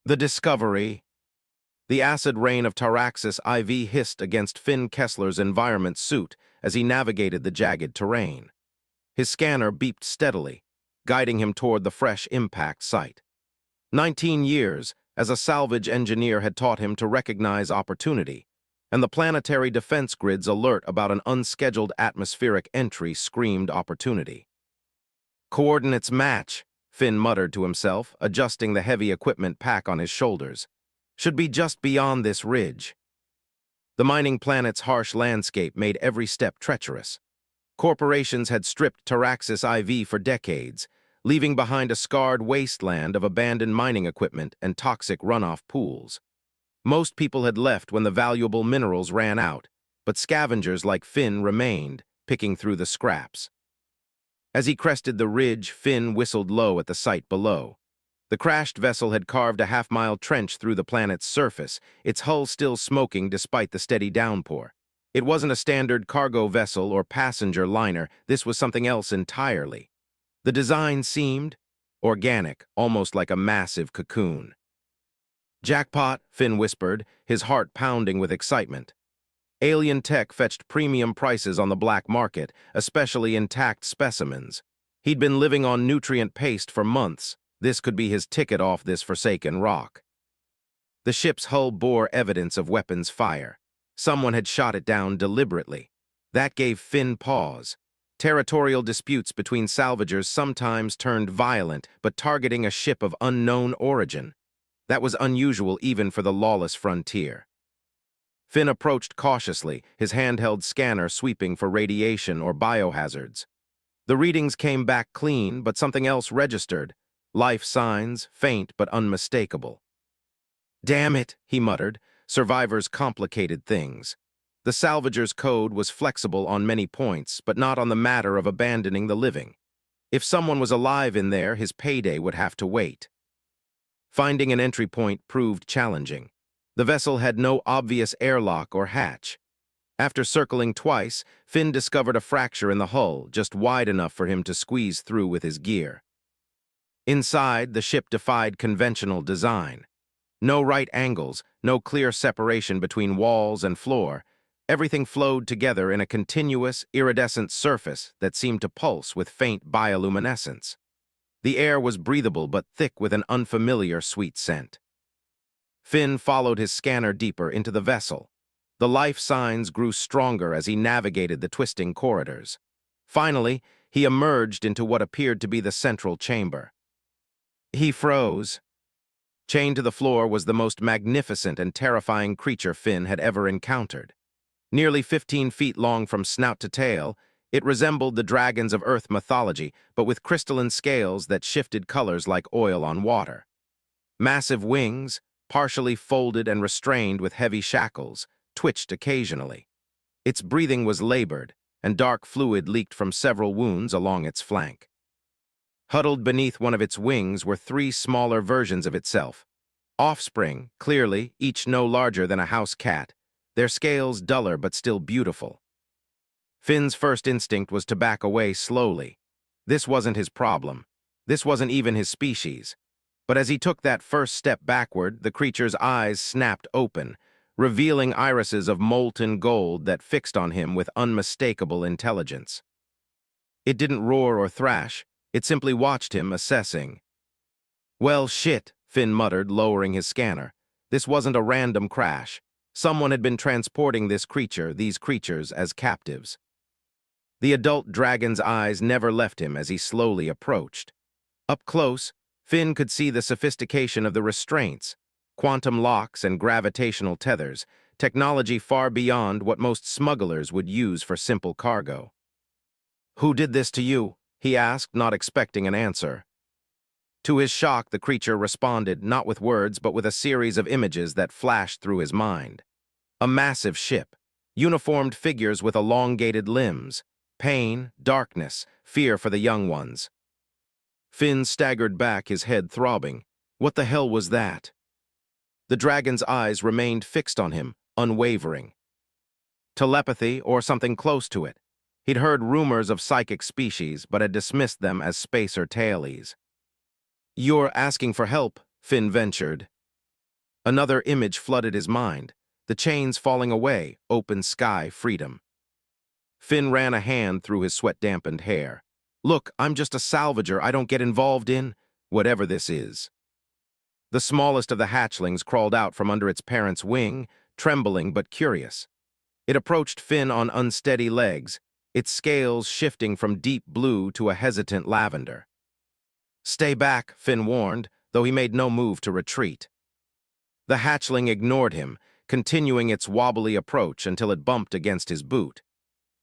The discovery. The acid rain of Taraxis IV hissed against Finn Kessler's environment suit as he navigated the jagged terrain. His scanner beeped steadily, guiding him toward the fresh impact site. 19 years as a salvage engineer had taught him to recognize opportunity, and the planetary defense grid's alert about an unscheduled atmospheric entry screamed opportunity. Coordinates match, Finn muttered to himself, adjusting the heavy equipment pack on his shoulders. Should be just beyond this ridge. The mining planet's harsh landscape made every step treacherous. Corporations had stripped Taraxis IV for decades, leaving behind a scarred wasteland of abandoned mining equipment and toxic runoff pools. Most people had left when the valuable minerals ran out, but scavengers like Finn remained, picking through the scraps. As he crested the ridge, Finn whistled low at the site below. The crashed vessel had carved a half-mile trench through the planet's surface, its hull still smoking despite the steady downpour. It wasn't a standard cargo vessel or passenger liner, this was something else entirely. The design seemed organic, almost like a massive cocoon. "Jackpot," Finn whispered, his heart pounding with excitement. Alien tech fetched premium prices on the black market, especially intact specimens. He'd been living on nutrient paste for months. This could be his ticket off this forsaken rock. The ship's hull bore evidence of weapons fire. Someone had shot it down deliberately. That gave Finn pause. Territorial disputes between salvagers sometimes turned violent, but targeting a ship of unknown origin. That was unusual even for the lawless frontier. Finn approached cautiously, his handheld scanner sweeping for radiation or biohazards. The readings came back clean, but something else registered. Life signs, faint but unmistakable. "Damn it," he muttered. Survivors complicated things. The salvager's code was flexible on many points, but not on the matter of abandoning the living. If someone was alive in there, his payday would have to wait. Finding an entry point proved challenging. The vessel had no obvious airlock or hatch. After circling twice, Finn discovered a fracture in the hull, just wide enough for him to squeeze through with his gear. Inside, the ship defied conventional design. No right angles, no clear separation between walls and floor. Everything flowed together in a continuous, iridescent surface that seemed to pulse with faint bioluminescence. The air was breathable but thick with an unfamiliar sweet scent. Finn followed his scanner deeper into the vessel. The life signs grew stronger as he navigated the twisting corridors. Finally, he emerged into what appeared to be the central chamber. He froze. Chained to the floor was the most magnificent and terrifying creature Finn had ever encountered. Nearly 15 feet long from snout to tail, it resembled the dragons of Earth mythology, but with crystalline scales that shifted colors like oil on water. Massive wings, partially folded and restrained with heavy shackles, twitched occasionally. Its breathing was labored, and dark fluid leaked from several wounds along its flank. Huddled beneath one of its wings were 3 smaller versions of itself. Offspring, clearly, each no larger than a house cat, their scales duller but still beautiful. Finn's first instinct was to back away slowly. This wasn't his problem. This wasn't even his species. But as he took that first step backward, the creature's eyes snapped open, revealing irises of molten gold that fixed on him with unmistakable intelligence. It didn't roar or thrash. It simply watched him, assessing. "Well, shit," Finn muttered, lowering his scanner. This wasn't a random crash. Someone had been transporting these creatures, as captives. The adult dragon's eyes never left him as he slowly approached. Up close, Finn could see the sophistication of the restraints, quantum locks and gravitational tethers, technology far beyond what most smugglers would use for simple cargo. "Who did this to you?" he asked, not expecting an answer. To his shock, the creature responded, not with words, but with a series of images that flashed through his mind. A massive ship, uniformed figures with elongated limbs, pain, darkness, fear for the young ones. Finn staggered back, his head throbbing. What the hell was that? The dragon's eyes remained fixed on him, unwavering. Telepathy, or something close to it. He'd heard rumors of psychic species, but had dismissed them as spacer tailies. "You're asking for help," Finn ventured. Another image flooded his mind, the chains falling away, open sky, freedom. Finn ran a hand through his sweat-dampened hair. Look, I'm just a salvager. I don't get involved in whatever this is. The smallest of the hatchlings crawled out from under its parent's wing, trembling but curious. It approached Finn on unsteady legs, its scales shifting from deep blue to a hesitant lavender. Stay back, Finn warned, though he made no move to retreat. The hatchling ignored him, continuing its wobbly approach until it bumped against his boot.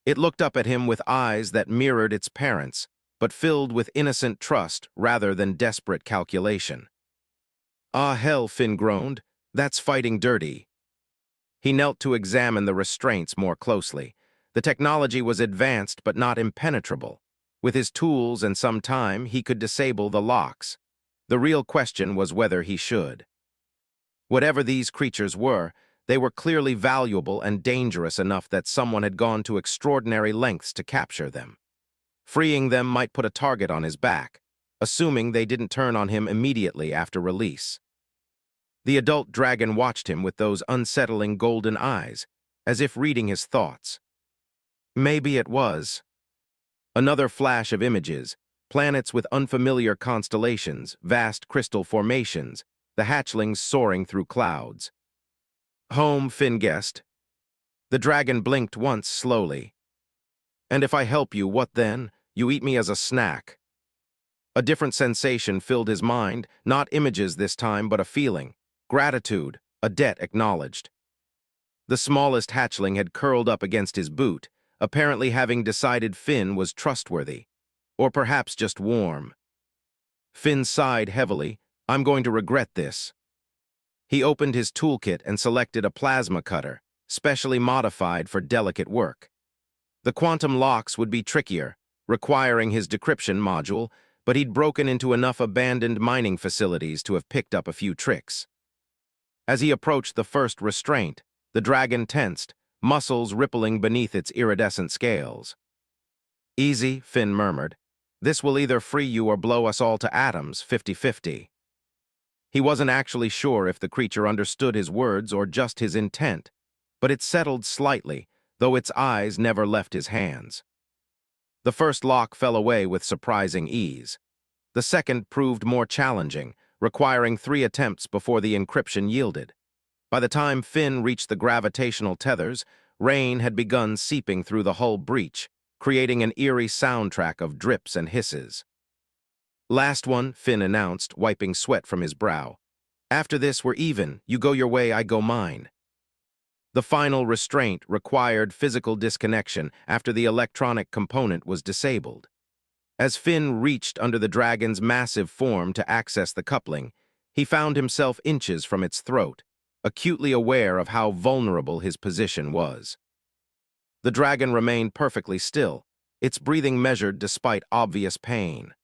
It looked up at him with eyes that mirrored its parents', but filled with innocent trust rather than desperate calculation. Ah, hell, Finn groaned. That's fighting dirty. He knelt to examine the restraints more closely. The technology was advanced but not impenetrable. With his tools and some time, he could disable the locks. The real question was whether he should. Whatever these creatures were, they were clearly valuable and dangerous enough that someone had gone to extraordinary lengths to capture them. Freeing them might put a target on his back, assuming they didn't turn on him immediately after release. The adult dragon watched him with those unsettling golden eyes, as if reading his thoughts. Maybe it was. Another flash of images, planets with unfamiliar constellations, vast crystal formations, the hatchlings soaring through clouds. Home, Finn guessed. The dragon blinked once slowly. And if I help you, what then? You eat me as a snack. A different sensation filled his mind, not images this time, but a feeling. Gratitude, a debt acknowledged. The smallest hatchling had curled up against his boot, apparently having decided Finn was trustworthy, or perhaps just warm. Finn sighed heavily. I'm going to regret this. He opened his toolkit and selected a plasma cutter, specially modified for delicate work. The quantum locks would be trickier, requiring his decryption module, but he'd broken into enough abandoned mining facilities to have picked up a few tricks. As he approached the first restraint, the dragon tensed, muscles rippling beneath its iridescent scales. Easy, Finn murmured. This will either free you or blow us all to atoms, 50-50. He wasn't actually sure if the creature understood his words or just his intent, but it settled slightly, though its eyes never left his hands. The first lock fell away with surprising ease. The second proved more challenging, requiring 3 attempts before the encryption yielded. By the time Finn reached the gravitational tethers, rain had begun seeping through the hull breach, creating an eerie soundtrack of drips and hisses. Last one, Finn announced, wiping sweat from his brow. After this, we're even. You go your way, I go mine. The final restraint required physical disconnection after the electronic component was disabled. As Finn reached under the dragon's massive form to access the coupling, he found himself inches from its throat, acutely aware of how vulnerable his position was. The dragon remained perfectly still, its breathing measured despite obvious pain.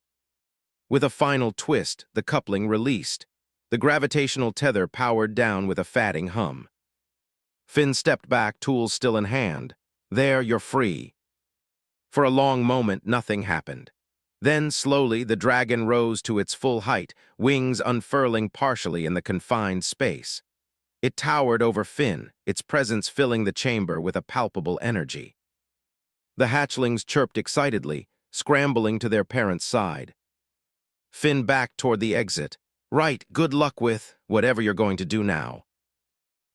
With a final twist, the coupling released. The gravitational tether powered down with a fatting hum. Finn stepped back, tools still in hand. There, you're free. For a long moment, nothing happened. Then, slowly, the dragon rose to its full height, wings unfurling partially in the confined space. It towered over Finn, its presence filling the chamber with a palpable energy. The hatchlings chirped excitedly, scrambling to their parents' side. Finn backed toward the exit. Right, good luck with whatever you're going to do now.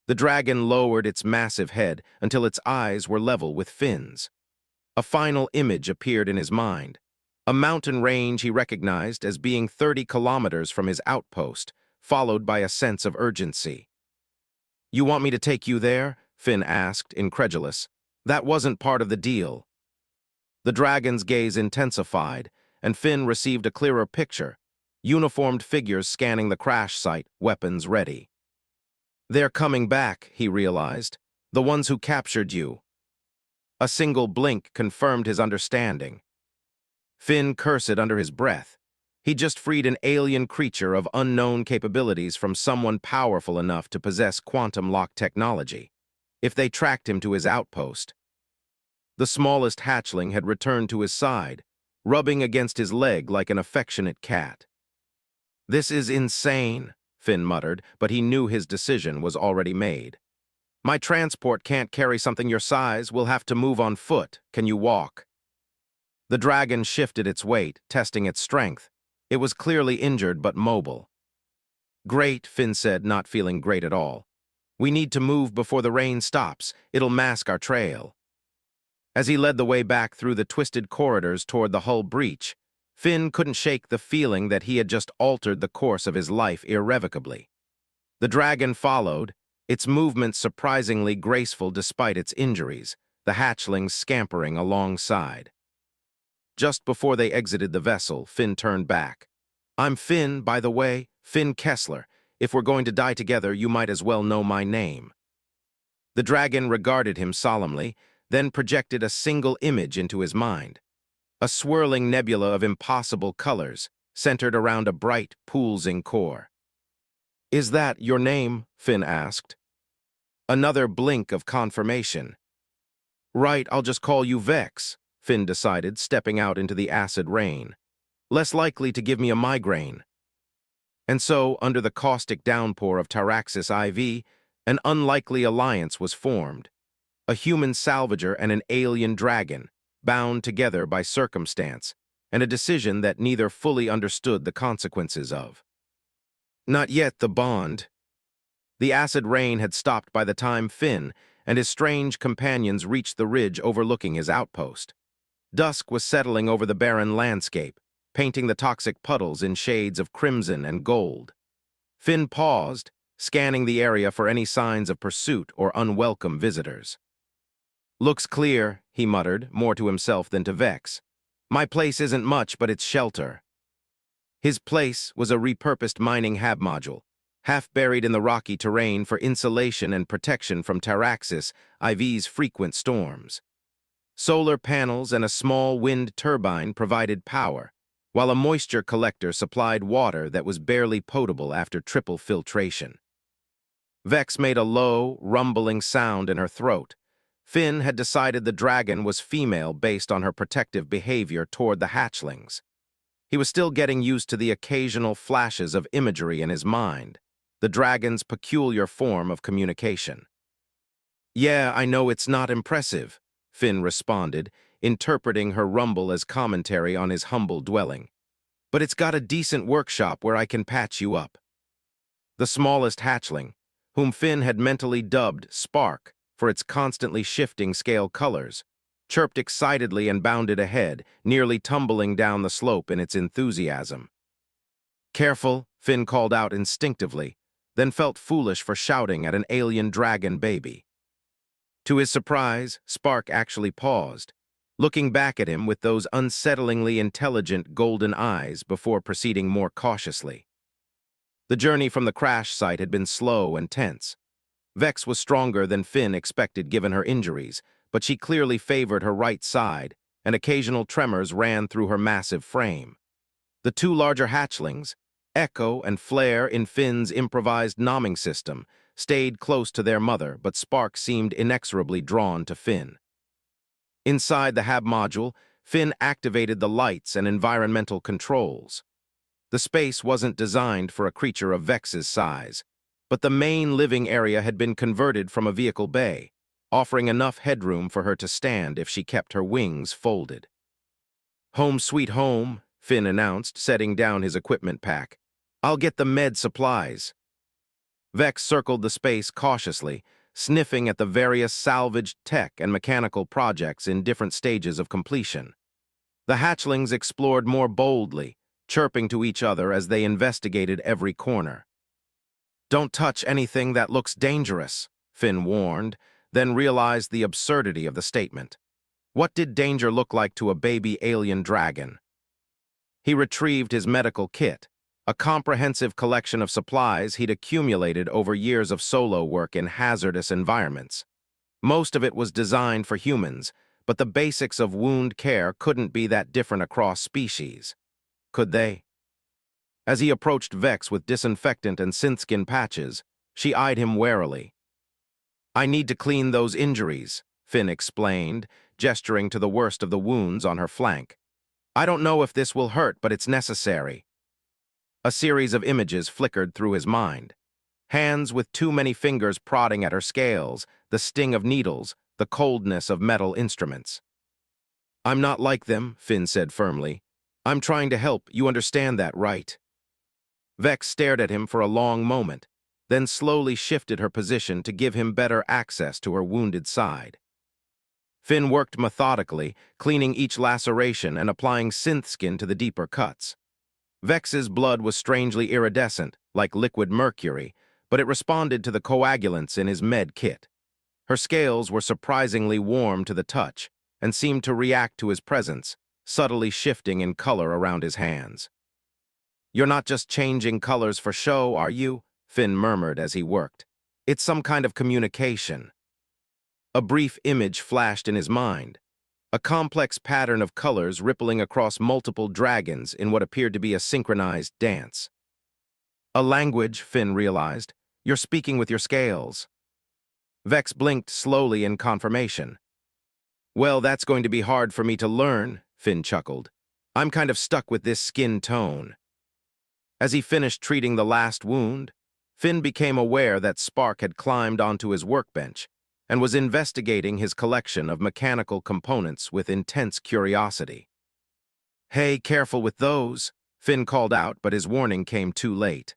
The dragon lowered its massive head until its eyes were level with Finn's. A final image appeared in his mind. A mountain range he recognized as being 30 kilometers from his outpost, followed by a sense of urgency. You want me to take you there? Finn asked, incredulous. That wasn't part of the deal. The dragon's gaze intensified, and Finn received a clearer picture, uniformed figures scanning the crash site, weapons ready. They're coming back, he realized. The ones who captured you. A single blink confirmed his understanding. Finn cursed under his breath. He just freed an alien creature of unknown capabilities from someone powerful enough to possess quantum lock technology. If they tracked him to his outpost. The smallest hatchling had returned to his side, rubbing against his leg like an affectionate cat. This is insane, Finn muttered, but he knew his decision was already made. My transport can't carry something your size. We'll have to move on foot. Can you walk? The dragon shifted its weight, testing its strength. It was clearly injured but mobile. Great, Finn said, not feeling great at all. We need to move before the rain stops. It'll mask our trail. As he led the way back through the twisted corridors toward the hull breach, Finn couldn't shake the feeling that he had just altered the course of his life irrevocably. The dragon followed, its movements surprisingly graceful despite its injuries, the hatchlings scampering alongside. Just before they exited the vessel, Finn turned back. I'm Finn, by the way, Finn Kessler. If we're going to die together, you might as well know my name. The dragon regarded him solemnly, then projected a single image into his mind. A swirling nebula of impossible colors, centered around a bright, pulsing core. Is that your name? Finn asked. Another blink of confirmation. Right, I'll just call you Vex, Finn decided, stepping out into the acid rain. Less likely to give me a migraine. And so, under the caustic downpour of Taraxis IV, an unlikely alliance was formed. A human salvager and an alien dragon, bound together by circumstance, and a decision that neither fully understood the consequences of. Not yet the bond. The acid rain had stopped by the time Finn and his strange companions reached the ridge overlooking his outpost. Dusk was settling over the barren landscape, painting the toxic puddles in shades of crimson and gold. Finn paused, scanning the area for any signs of pursuit or unwelcome visitors. Looks clear, he muttered, more to himself than to Vex. My place isn't much, but it's shelter. His place was a repurposed mining hab module, half buried in the rocky terrain for insulation and protection from Taraxis IV's frequent storms. Solar panels and a small wind turbine provided power, while a moisture collector supplied water that was barely potable after triple filtration. Vex made a low, rumbling sound in her throat. Finn had decided the dragon was female based on her protective behavior toward the hatchlings. He was still getting used to the occasional flashes of imagery in his mind, the dragon's peculiar form of communication. Yeah, I know it's not impressive, Finn responded, interpreting her rumble as commentary on his humble dwelling. But it's got a decent workshop where I can patch you up. The smallest hatchling, whom Finn had mentally dubbed Spark for its constantly shifting scale colors, chirped excitedly and bounded ahead, nearly tumbling down the slope in its enthusiasm. Careful, Finn called out instinctively, then felt foolish for shouting at an alien dragon baby. To his surprise, Spark actually paused, looking back at him with those unsettlingly intelligent golden eyes before proceeding more cautiously. The journey from the crash site had been slow and tense. Vex was stronger than Finn expected given her injuries, but she clearly favored her right side, and occasional tremors ran through her massive frame. The two larger hatchlings, Echo and Flare in Finn's improvised nomming system, stayed close to their mother, but Spark seemed inexorably drawn to Finn. Inside the hab module, Finn activated the lights and environmental controls. The space wasn't designed for a creature of Vex's size, but the main living area had been converted from a vehicle bay, offering enough headroom for her to stand if she kept her wings folded. Home sweet home, Finn announced, setting down his equipment pack. I'll get the med supplies. Vex circled the space cautiously, sniffing at the various salvaged tech and mechanical projects in different stages of completion. The hatchlings explored more boldly, chirping to each other as they investigated every corner. Don't touch anything that looks dangerous, Finn warned, then realized the absurdity of the statement. What did danger look like to a baby alien dragon? He retrieved his medical kit, a comprehensive collection of supplies he'd accumulated over years of solo work in hazardous environments. Most of it was designed for humans, but the basics of wound care couldn't be that different across species. Could they? As he approached Vex with disinfectant and synthskin patches, she eyed him warily. I need to clean those injuries, Finn explained, gesturing to the worst of the wounds on her flank. I don't know if this will hurt, but it's necessary. A series of images flickered through his mind. Hands with too many fingers prodding at her scales, the sting of needles, the coldness of metal instruments. "I'm not like them," Finn said firmly. "I'm trying to help, you understand that, right?" Vex stared at him for a long moment, then slowly shifted her position to give him better access to her wounded side. Finn worked methodically, cleaning each laceration and applying synth skin to the deeper cuts. Vex's blood was strangely iridescent, like liquid mercury, but it responded to the coagulants in his med kit. Her scales were surprisingly warm to the touch and seemed to react to his presence, subtly shifting in color around his hands. "You're not just changing colors for show, are you?" Finn murmured as he worked. "It's some kind of communication." A brief image flashed in his mind, a complex pattern of colors rippling across multiple dragons in what appeared to be a synchronized dance. "A language," Finn realized. "You're speaking with your scales." Vex blinked slowly in confirmation. "Well, that's going to be hard for me to learn," Finn chuckled. "I'm kind of stuck with this skin tone." As he finished treating the last wound, Finn became aware that Spark had climbed onto his workbench and was investigating his collection of mechanical components with intense curiosity. "Hey, careful with those," Finn called out, but his warning came too late.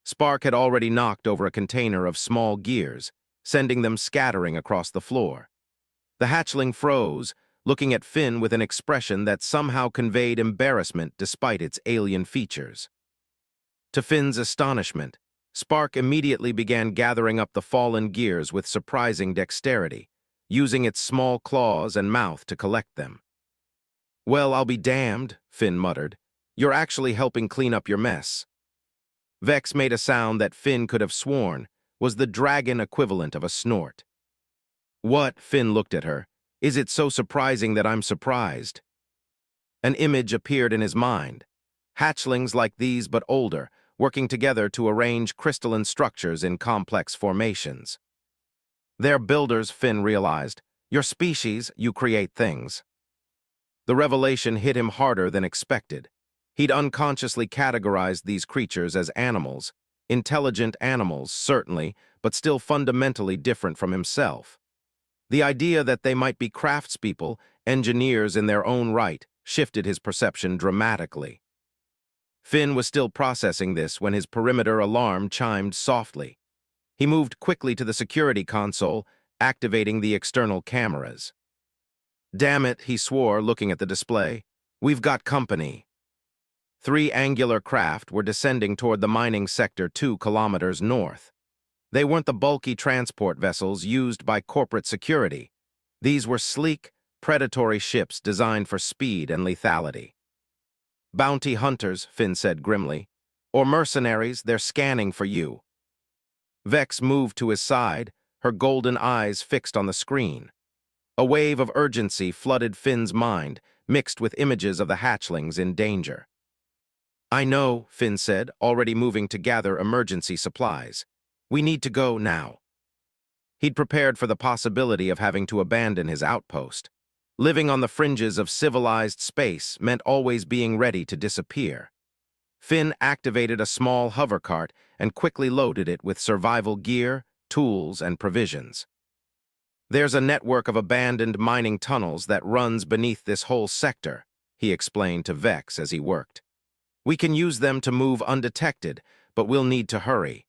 Spark had already knocked over a container of small gears, sending them scattering across the floor. The hatchling froze, looking at Finn with an expression that somehow conveyed embarrassment despite its alien features. To Finn's astonishment, Spark immediately began gathering up the fallen gears with surprising dexterity, using its small claws and mouth to collect them. "Well, I'll be damned," Finn muttered. "You're actually helping clean up your mess." Vex made a sound that Finn could have sworn was the dragon equivalent of a snort. "What?" Finn looked at her. "Is it so surprising that I'm surprised?" An image appeared in his mind. Hatchlings like these but older, working together to arrange crystalline structures in complex formations. "They're builders," Finn realized. "Your species, you create things." The revelation hit him harder than expected. He'd unconsciously categorized these creatures as animals, intelligent animals, certainly, but still fundamentally different from himself. The idea that they might be craftspeople, engineers in their own right, shifted his perception dramatically. Finn was still processing this when his perimeter alarm chimed softly. He moved quickly to the security console, activating the external cameras. "Damn it," he swore, looking at the display. "We've got company." 3 angular craft were descending toward the mining sector 2 kilometers north. They weren't the bulky transport vessels used by corporate security. These were sleek, predatory ships designed for speed and lethality. "Bounty hunters," Finn said grimly. "Or mercenaries, they're scanning for you." Vex moved to his side, her golden eyes fixed on the screen. A wave of urgency flooded Finn's mind, mixed with images of the hatchlings in danger. "I know," Finn said, already moving to gather emergency supplies. "We need to go now." He'd prepared for the possibility of having to abandon his outpost. Living on the fringes of civilized space meant always being ready to disappear. Finn activated a small hover cart and quickly loaded it with survival gear, tools, and provisions. "There's a network of abandoned mining tunnels that runs beneath this whole sector," he explained to Vex as he worked. "We can use them to move undetected, but we'll need to hurry."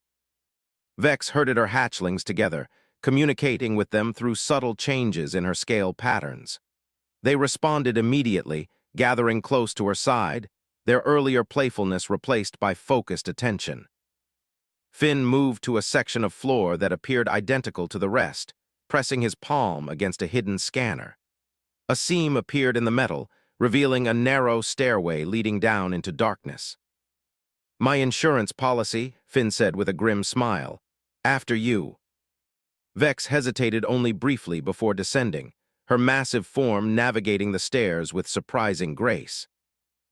Vex herded her hatchlings together, communicating with them through subtle changes in her scale patterns. They responded immediately, gathering close to her side, their earlier playfulness replaced by focused attention. Finn moved to a section of floor that appeared identical to the rest, pressing his palm against a hidden scanner. A seam appeared in the metal, revealing a narrow stairway leading down into darkness. "My insurance policy," Finn said with a grim smile. "After you." Vex hesitated only briefly before descending, her massive form navigating the stairs with surprising grace.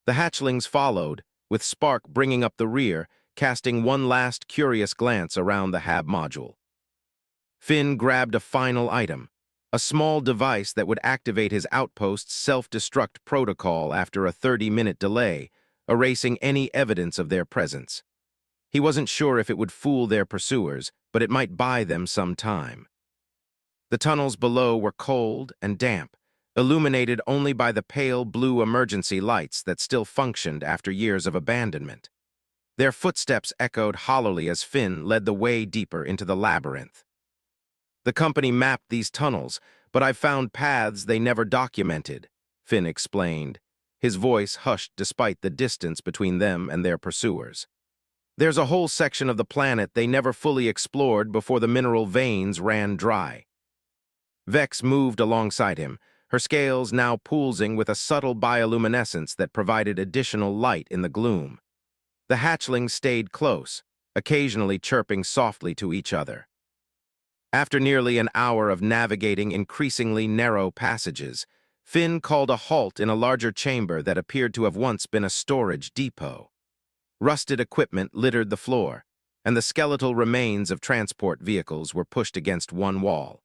The hatchlings followed, with Spark bringing up the rear, casting one last curious glance around the hab module. Finn grabbed a final item, a small device that would activate his outpost's self-destruct protocol after a 30-minute delay, erasing any evidence of their presence. He wasn't sure if it would fool their pursuers, but it might buy them some time. The tunnels below were cold and damp, illuminated only by the pale blue emergency lights that still functioned after years of abandonment. Their footsteps echoed hollowly as Finn led the way deeper into the labyrinth. The company mapped these tunnels, but I've found paths they never documented, Finn explained, his voice hushed despite the distance between them and their pursuers. There's a whole section of the planet they never fully explored before the mineral veins ran dry. Vex moved alongside him, her scales now pulsing with a subtle bioluminescence that provided additional light in the gloom. The hatchlings stayed close, occasionally chirping softly to each other. After nearly an hour of navigating increasingly narrow passages, Finn called a halt in a larger chamber that appeared to have once been a storage depot. Rusted equipment littered the floor, and the skeletal remains of transport vehicles were pushed against one wall.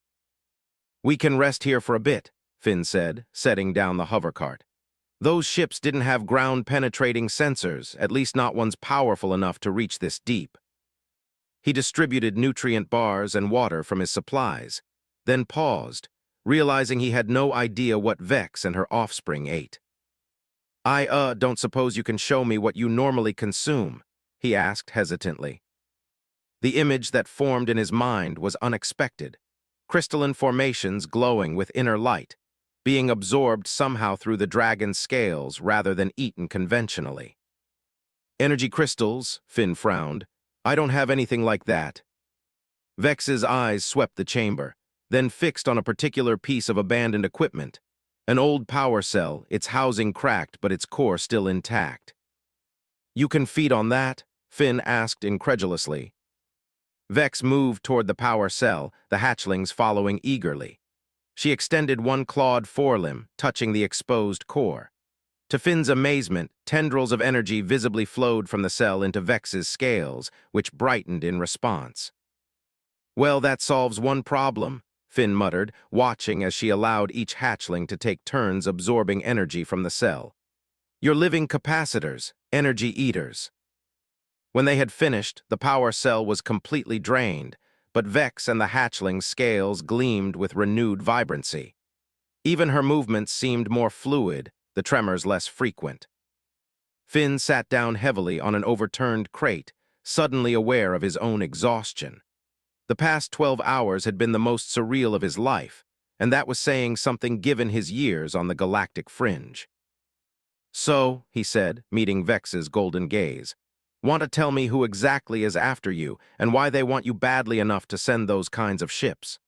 "We can rest here for a bit," Finn said, setting down the hovercart. "Those ships didn't have ground-penetrating sensors, at least not ones powerful enough to reach this deep." He distributed nutrient bars and water from his supplies, then paused, realizing he had no idea what Vex and her offspring ate. "I don't suppose you can show me what you normally consume?" he asked hesitantly. The image that formed in his mind was unexpected, crystalline formations glowing with inner light, being absorbed somehow through the dragon's scales rather than eaten conventionally. "Energy crystals," Finn frowned. "I don't have anything like that." Vex's eyes swept the chamber, then fixed on a particular piece of abandoned equipment. An old power cell, its housing cracked but its core still intact. "You can feed on that?" Finn asked incredulously. Vex moved toward the power cell, the hatchlings following eagerly. She extended one clawed forelimb, touching the exposed core. To Finn's amazement, tendrils of energy visibly flowed from the cell into Vex's scales, which brightened in response. "Well, that solves one problem," Finn muttered, watching as she allowed each hatchling to take turns absorbing energy from the cell. "You're living capacitors, energy eaters." When they had finished, the power cell was completely drained, but Vex and the hatchling's scales gleamed with renewed vibrancy. Even her movements seemed more fluid, the tremors less frequent. Finn sat down heavily on an overturned crate, suddenly aware of his own exhaustion. The past 12 hours had been the most surreal of his life, and that was saying something given his years on the galactic fringe. "So," he said, meeting Vex's golden gaze, "want to tell me who exactly is after you and why they want you badly enough to send those kinds of ships?"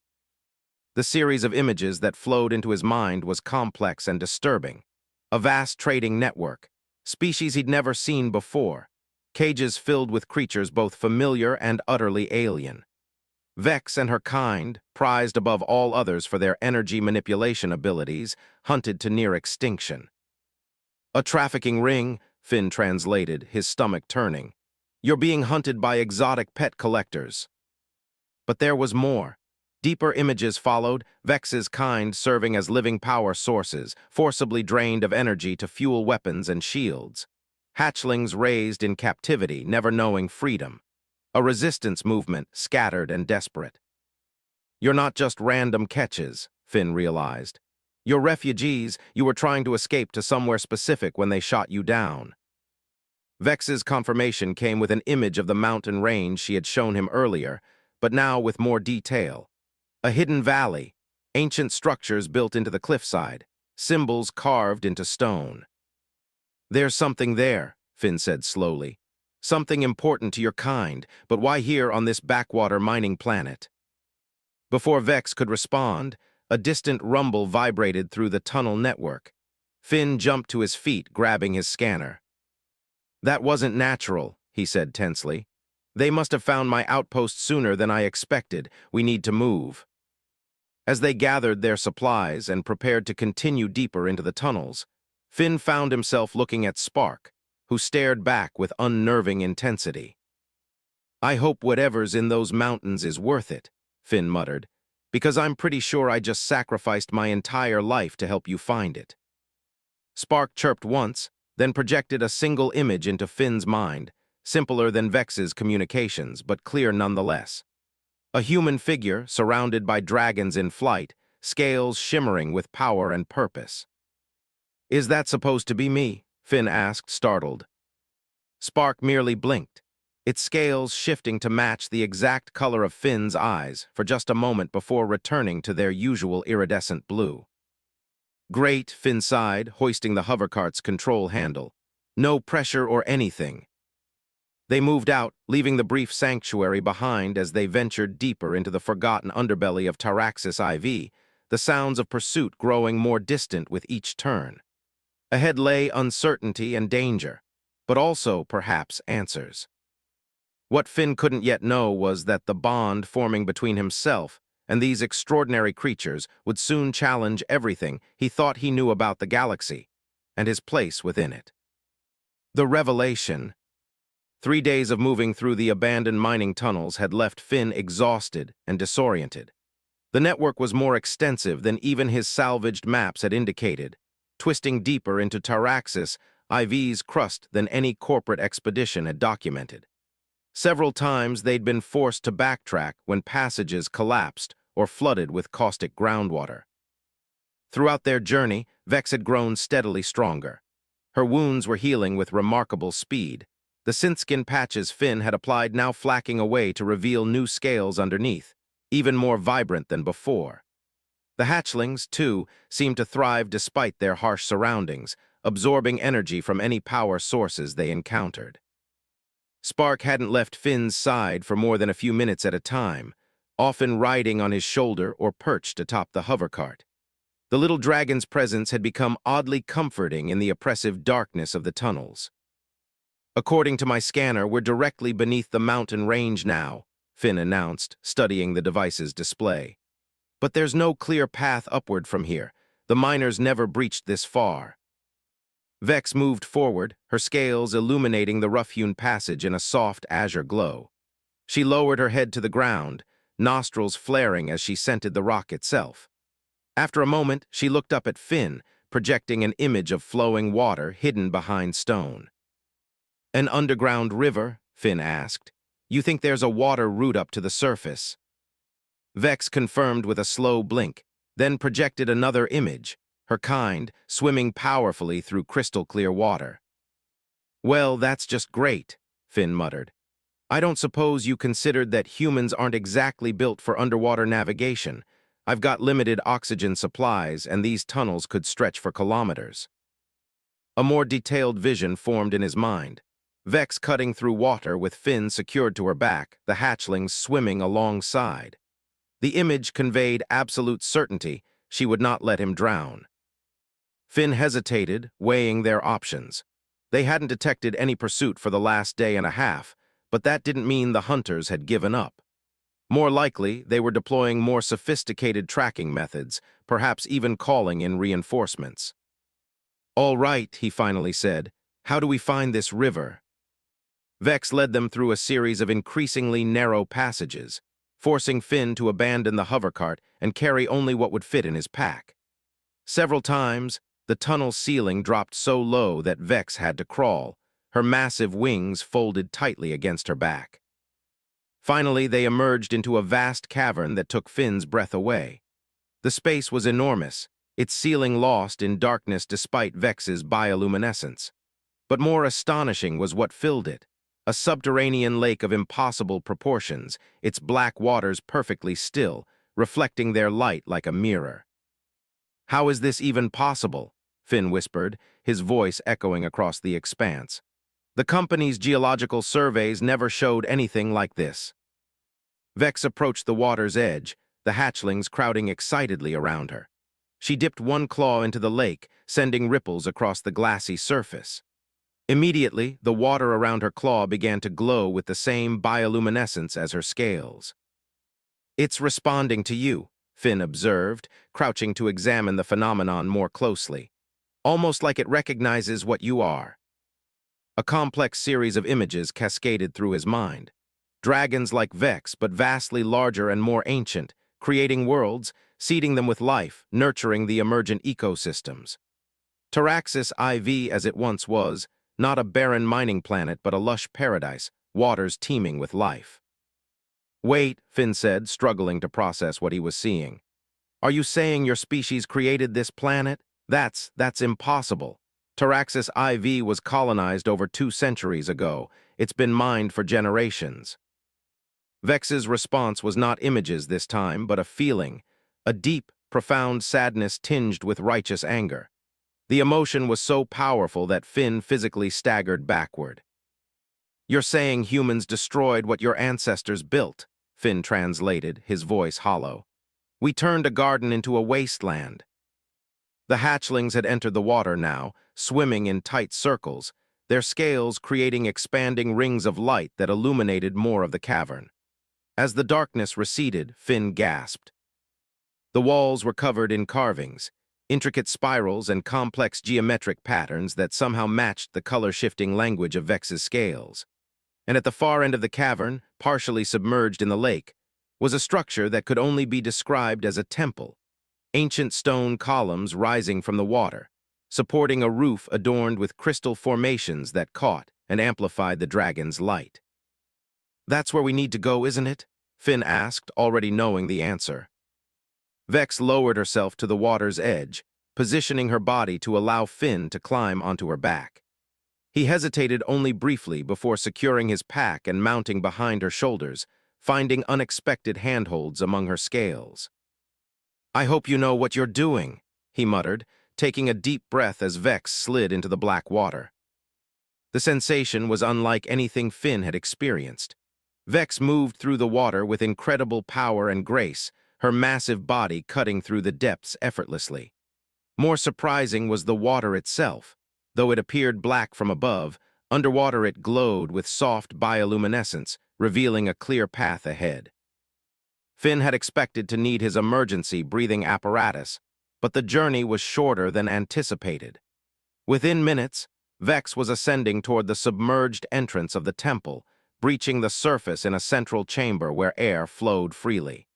The series of images that flowed into his mind was complex and disturbing. A vast trading network, species he'd never seen before, cages filled with creatures both familiar and utterly alien. Vex and her kind, prized above all others for their energy manipulation abilities, hunted to near extinction. "A trafficking ring," Finn translated, his stomach turning. "You're being hunted by exotic pet collectors." But there was more. Deeper images followed, Vex's kind serving as living power sources, forcibly drained of energy to fuel weapons and shields. Hatchlings raised in captivity, never knowing freedom. A resistance movement, scattered and desperate. "You're not just random catches," Finn realized. "You're refugees. You were trying to escape to somewhere specific when they shot you down." Vex's confirmation came with an image of the mountain range she had shown him earlier, but now with more detail. A hidden valley, ancient structures built into the cliffside, symbols carved into stone. "There's something there," Finn said slowly. "Something important to your kind, but why here on this backwater mining planet?" Before Vex could respond, a distant rumble vibrated through the tunnel network. Finn jumped to his feet, grabbing his scanner. "That wasn't natural," he said tensely. "They must have found my outpost sooner than I expected. We need to move." As they gathered their supplies and prepared to continue deeper into the tunnels, Finn found himself looking at Spark, who stared back with unnerving intensity. "I hope whatever's in those mountains is worth it," Finn muttered, "because I'm pretty sure I just sacrificed my entire life to help you find it." Spark chirped once, then projected a single image into Finn's mind, simpler than Vex's communications, but clear nonetheless. A human figure surrounded by dragons in flight, scales shimmering with power and purpose. "Is that supposed to be me?" Finn asked, startled. Spark merely blinked, its scales shifting to match the exact color of Finn's eyes for just a moment before returning to their usual iridescent blue. "Great," Finn sighed, hoisting the hovercart's control handle. "No pressure or anything." They moved out, leaving the brief sanctuary behind as they ventured deeper into the forgotten underbelly of Taraxis IV, the sounds of pursuit growing more distant with each turn. Ahead lay uncertainty and danger, but also, perhaps, answers. What Finn couldn't yet know was that the bond forming between himself and these extraordinary creatures would soon challenge everything he thought he knew about the galaxy and his place within it. The revelation. 3 days of moving through the abandoned mining tunnels had left Finn exhausted and disoriented. The network was more extensive than even his salvaged maps had indicated, twisting deeper into Taraxis IV's crust than any corporate expedition had documented. Several times they'd been forced to backtrack when passages collapsed or flooded with caustic groundwater. Throughout their journey, Vex had grown steadily stronger. Her wounds were healing with remarkable speed, the synth-skin patches Finn had applied now flacking away to reveal new scales underneath, even more vibrant than before. The hatchlings, too, seemed to thrive despite their harsh surroundings, absorbing energy from any power sources they encountered. Spark hadn't left Finn's side for more than a few minutes at a time, often riding on his shoulder or perched atop the hovercart. The little dragon's presence had become oddly comforting in the oppressive darkness of the tunnels. "According to my scanner, we're directly beneath the mountain range now," Finn announced, studying the device's display. "But there's no clear path upward from here. The miners never breached this far." Vex moved forward, her scales illuminating the rough-hewn passage in a soft azure glow. She lowered her head to the ground, nostrils flaring as she scented the rock itself. After a moment, she looked up at Finn, projecting an image of flowing water hidden behind stone. "An underground river?" Finn asked. "You think there's a water route up to the surface?" Vex confirmed with a slow blink, then projected another image, her kind, swimming powerfully through crystal-clear water. "Well, that's just great," Finn muttered. "I don't suppose you considered that humans aren't exactly built for underwater navigation. I've got limited oxygen supplies, and these tunnels could stretch for kilometers." A more detailed vision formed in his mind. Vex cutting through water with Finn secured to her back, the hatchlings swimming alongside. The image conveyed absolute certainty she would not let him drown. Finn hesitated, weighing their options. They hadn't detected any pursuit for the last day and a half, but that didn't mean the hunters had given up. More likely, they were deploying more sophisticated tracking methods, perhaps even calling in reinforcements. "All right," he finally said. "How do we find this river?" Vex led them through a series of increasingly narrow passages, forcing Finn to abandon the hovercart and carry only what would fit in his pack. Several times, the tunnel ceiling dropped so low that Vex had to crawl, her massive wings folded tightly against her back. Finally, they emerged into a vast cavern that took Finn's breath away. The space was enormous, its ceiling lost in darkness despite Vex's bioluminescence. But more astonishing was what filled it. A subterranean lake of impossible proportions, its black waters perfectly still, reflecting their light like a mirror. "How is this even possible?" Finn whispered, his voice echoing across the expanse. "The company's geological surveys never showed anything like this." Vex approached the water's edge, the hatchlings crowding excitedly around her. She dipped one claw into the lake, sending ripples across the glassy surface. Immediately, the water around her claw began to glow with the same bioluminescence as her scales. "It's responding to you," Finn observed, crouching to examine the phenomenon more closely. "Almost like it recognizes what you are." A complex series of images cascaded through his mind. Dragons like Vex, but vastly larger and more ancient, creating worlds, seeding them with life, nurturing the emergent ecosystems. Taraxis IV as it once was, not a barren mining planet but a lush paradise, waters teeming with life. Wait, Finn said, struggling to process what he was seeing. Are you saying your species created this planet? That's impossible. Taraxis IV was colonized over 2 centuries ago. It's been mined for generations. Vex's response was not images this time, but a feeling, a deep, profound sadness tinged with righteous anger. The emotion was so powerful that Finn physically staggered backward. You're saying humans destroyed what your ancestors built, Finn translated, his voice hollow. We turned a garden into a wasteland. The hatchlings had entered the water now, swimming in tight circles, their scales creating expanding rings of light that illuminated more of the cavern. As the darkness receded, Finn gasped. The walls were covered in carvings, intricate spirals and complex geometric patterns that somehow matched the color-shifting language of Vex's scales. And at the far end of the cavern, partially submerged in the lake, was a structure that could only be described as a temple, ancient stone columns rising from the water, supporting a roof adorned with crystal formations that caught and amplified the dragon's light. That's where we need to go, isn't it? Finn asked, already knowing the answer. Vex lowered herself to the water's edge, positioning her body to allow Finn to climb onto her back. He hesitated only briefly before securing his pack and mounting behind her shoulders, finding unexpected handholds among her scales. I hope you know what you're doing, he muttered, taking a deep breath as Vex slid into the black water. The sensation was unlike anything Finn had experienced. Vex moved through the water with incredible power and grace, her massive body cutting through the depths effortlessly. More surprising was the water itself. Though it appeared black from above, underwater it glowed with soft bioluminescence, revealing a clear path ahead. Finn had expected to need his emergency breathing apparatus, but the journey was shorter than anticipated. Within minutes, Vex was ascending toward the submerged entrance of the temple, breaching the surface in a central chamber where air flowed freely.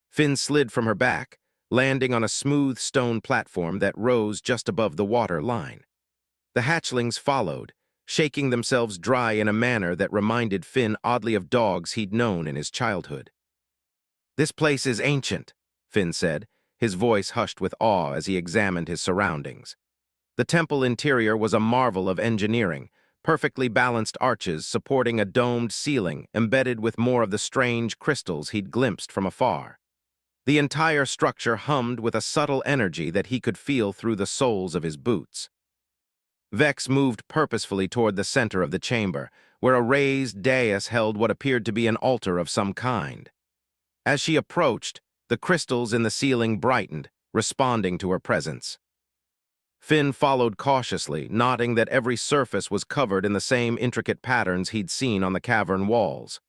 Finn slid from her back, landing on a smooth stone platform that rose just above the water line. The hatchlings followed, shaking themselves dry in a manner that reminded Finn oddly of dogs he'd known in his childhood. This place is ancient, Finn said, his voice hushed with awe as he examined his surroundings. The temple interior was a marvel of engineering, perfectly balanced arches supporting a domed ceiling embedded with more of the strange crystals he'd glimpsed from afar. The entire structure hummed with a subtle energy that he could feel through the soles of his boots. Vex moved purposefully toward the center of the chamber, where a raised dais held what appeared to be an altar of some kind. As she approached, the crystals in the ceiling brightened, responding to her presence. Finn followed cautiously, noting that every surface was covered in the same intricate patterns he'd seen on the cavern walls.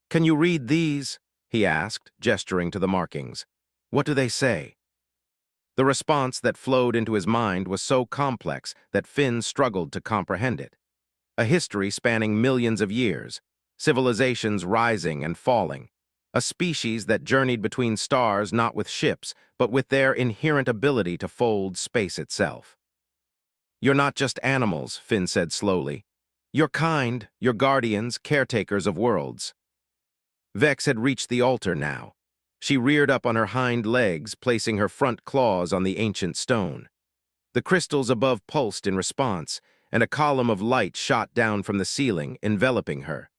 "Can you read these?" he asked, gesturing to the markings. "What do they say?" The response that flowed into his mind was so complex that Finn struggled to comprehend it. A history spanning millions of years, civilizations rising and falling, a species that journeyed between stars not with ships, but with their inherent ability to fold space itself. "You're not just animals," Finn said slowly. "You're kind, you're guardians, caretakers of worlds." Vex had reached the altar now. She reared up on her hind legs, placing her front claws on the ancient stone. The crystals above pulsed in response, and a column of light shot down from the ceiling, enveloping her.